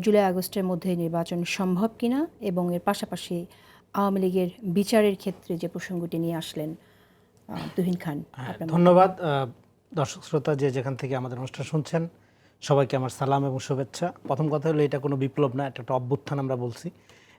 জুলাই আগস্টের মধ্যে নির্বাচন সম্ভব কিনা এবং এর পাশাপাশি আওয়ামী লীগের বিচারের ক্ষেত্রে যে প্রসঙ্গটি নিয়ে আসলেন তুহিন খান। ধন্যবাদ দর্শক শ্রোতা যে যেখান থেকে আমাদের অনুষ্ঠান শুনছেন সবাইকে আমার সালাম এবং শুভেচ্ছা। প্রথম কথা হলো এটা কোনো বিপ্লব না, এটা একটা অভ্যুত্থান আমরা বলছি,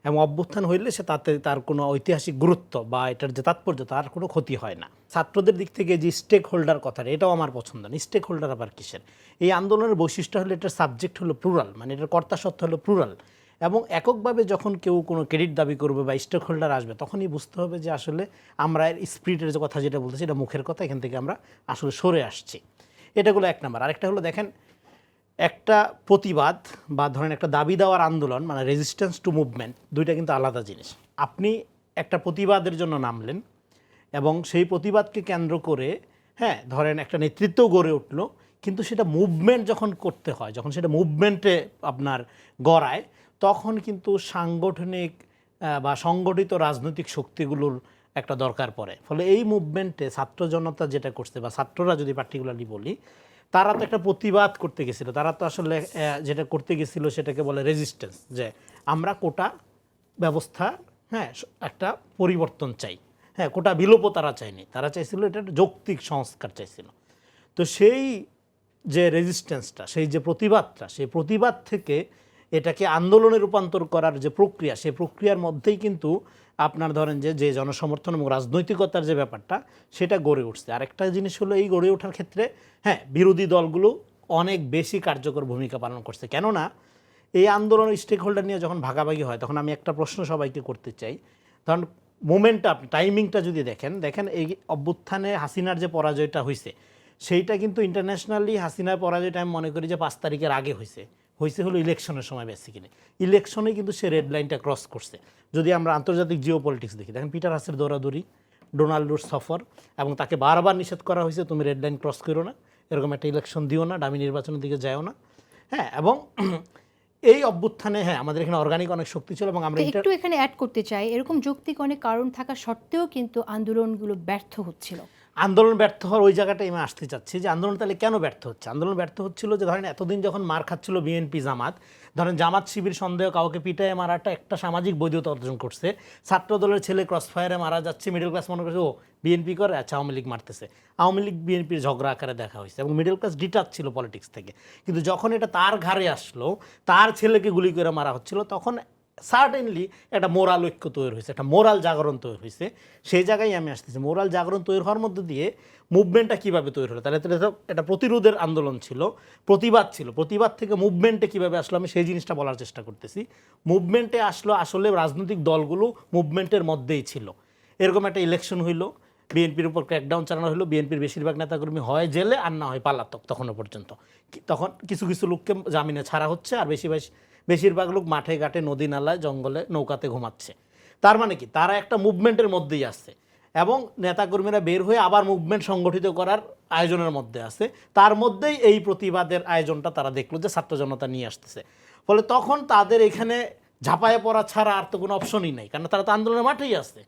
এবং অভ্যুত্থান হইলে সে তাতে তার কোনো ঐতিহাসিক গুরুত্ব বা এটার যে তাৎপর্য তার কোনো ক্ষতি হয় না। ছাত্রদের দিক থেকে যে স্টেক হোল্ডার কথাটা এটাও আমার পছন্দ না। স্টেক হোল্ডার আবার কিসের? এই আন্দোলনের বৈশিষ্ট্য হলো এটার সাবজেক্ট হলো প্লুরাল, মানে এটার কর্তা সত্ত্ব হলো প্লুরাল, এবং এককভাবে যখন কেউ কোনো ক্রেডিট দাবি করবে বা স্টেক হোল্ডার আসবে তখনই বুঝতে হবে যে আসলে আমরা স্পিরিটের যে কথা যেটা বলতেছি এটা মুখের কথা, এখান থেকে আমরা আসলে সরে আসছি। এটাগুলো এক নাম্বার। আরেকটা হলো দেখেন, একটা প্রতিবাদ বা ধরেন একটা দাবি দেওয়ার আন্দোলন মানে রেজিস্ট্যান্স টু মুভমেন্ট, দুইটা কিন্তু আলাদা জিনিস। আপনি একটা প্রতিবাদের জন্য নামলেন এবং সেই প্রতিবাদকে কেন্দ্র করে ধরেন একটা নেতৃত্ব গড়ে উঠলো, কিন্তু সেটা মুভমেন্ট যখন করতে হয়, যখন সেটা মুভমেন্টে আপনার গড়ায়, তখন কিন্তু সাংগঠনিক বা সংগঠিত রাজনৈতিক শক্তিগুলোর একটা দরকার পড়ে। ফলে এই মুভমেন্টে ছাত্র জনতা যেটা করছে, বা ছাত্ররা যদি পার্টিকুলারলি বলি, তারা তো একটা প্রতিবাদ করতে গেছিলো। তারা তো আসলে যেটা করতে গেছিলো সেটাকে বলে রেজিস্ট্যান্স, যে আমরা কোটা ব্যবস্থা একটা পরিবর্তন চাই। কোটা বিলোপও তারা চায়নি, তারা চাইছিল এটা একটা যৌক্তিক সংস্কার চাইছিল। তো সেই যে রেজিস্ট্যান্সটা, সেই যে প্রতিবাদটা, সেই প্রতিবাদ থেকে এটাকে আন্দোলনে রূপান্তর করার যে প্রক্রিয়া, সেই প্রক্রিয়ার মধ্যেই কিন্তু আপনার ধরেন যে জনসমর্থন এবং রাজনৈতিকতার যে ব্যাপারটা সেটা গড়ে উঠছে। আরেকটা জিনিস হলো এই গড়ে ওঠার ক্ষেত্রে বিরোধী দলগুলো অনেক বেশি কার্যকর ভূমিকা পালন করছে। কেননা এই আন্দোলনের স্টেক হোল্ডার নিয়ে যখন ভাগাভাগি হয় তখন আমি একটা প্রশ্ন সবাইকে করতে চাই। কারণ মোমেন্টটা, টাইমিংটা যদি দেখেন এই অভ্যুত্থানে হাসিনার যে পরাজয়টা হয়েছে সেইটা কিন্তু ইন্টারন্যাশনালি হাসিনার পরাজয়টা আমি মনে করি যে 5 তারিখের আগে হয়েছে হলো ইলেকশনের সময়। বেসিক্যালি ইলেকশনে কিন্তু সে রেড লাইনটা ক্রস করছে। যদি আমরা আন্তর্জাতিক জিও পলিটিক্স দেখি, দেখেন পিটার হাসের দৌড়াদৌড়ি, ডোনাল্ডোর সফর, এবং তাকে বারবার নিষেধ করা হয়েছে তুমি রেড লাইন ক্রস করো না, এরকম একটা ইলেকশন দিও না, দামি নির্বাচনের দিকে যাও না। এবং এই অভ্যুত্থানে আমাদের এখানে অর্গানিক অনেক শক্তি ছিল, এবং আমরা একটু এখানে অ্যাড করতে চাই, এরকম যৌক্তিক অনেক কারণ থাকা সত্ত্বেও কিন্তু আন্দোলনগুলো ব্যর্থ হচ্ছিল। আন্দোলন ব্যর্থ হওয়ার ওই জায়গাটাই আমি আসতে চাচ্ছি যে আন্দোলন তাহলে কেন ব্যর্থ হচ্ছে। আন্দোলন ব্যর্থ হচ্ছিল যে ধরেন এতদিন যখন মার খাচ্ছিল বিএনপি জামাত, ধরেন জামাত শিবির সন্দেহ কাউকে পিটায় মারাটা একটা সামাজিক বৈধতা অর্জন করছে, ছাত্র দলের ছেলে ক্রসফায়ারে মারা যাচ্ছে, মিডল ক্লাস মনে করছে ও বিএনপি করে, আচ্ছা আওয়ামী লীগ মারতেছে, আওয়ামী লীগ বিএনপির ঝগড়া আকারে দেখা হয়েছে, এবং মিডল ক্লাস ডিটাচ ছিল পলিটিক্স থেকে। কিন্তু যখন এটা তার ঘাড়ে আসলো, তার ছেলেকে গুলি করে মারা হচ্ছিল, তখন সার্টেনলি একটা মোরাল ঐক্য তৈরি হয়েছে, একটা মোরাল জাগরণ তৈরি হয়েছে। সেই জায়গায় আমি আসতেছি, মোরাল জাগরণ তৈরি হওয়ার মধ্যে দিয়ে মুভমেন্টটা কীভাবে তৈরি হলো। তাহলে এটা প্রতিরোধের আন্দোলন ছিল, প্রতিবাদ ছিল, প্রতিবাদ থেকে মুভমেন্টে কীভাবে আসলো আমি সেই জিনিসটা বলার চেষ্টা করতেছি। মুভমেন্টে আসলো আসলে রাজনৈতিক দলগুলো মুভমেন্টের মধ্যেই ছিল। এরকম একটা ইলেকশন হইলো, বিএনপির উপর ক্র্যাকডাউন চালানো হলো, বিএনপির বেশিরভাগ নেতাকর্মী হয় জেলে আর না হয় পালাতক তখনও পর্যন্ত। তখন কিছু কিছু লোককে জামিনে ছাড়া হচ্ছে, আর বেশিরভাগ লোক মাঠে ঘাটে নদী নালায় জঙ্গলে নৌকাতে ঘুমাচ্ছে। তার মানে কি তারা একটা মুভমেন্টের মধ্যেই আসছে, এবং নেতাকর্মীরা বের হয়ে আবার মুভমেন্ট সংগঠিত করার আয়োজনের মধ্যে আছে। তার মধ্যেই এই প্রতিবাদের আয়োজনটা তারা দেখলো যে ছাত্র জনতা নিয়ে আসতেছে। ফলে তখন তাদের এখানে ঝাঁপায়ে পড়া ছাড়া আর তো কোনো অপশনই নেই, কারণ তারা তো আন্দোলনের মাঠেই আছে।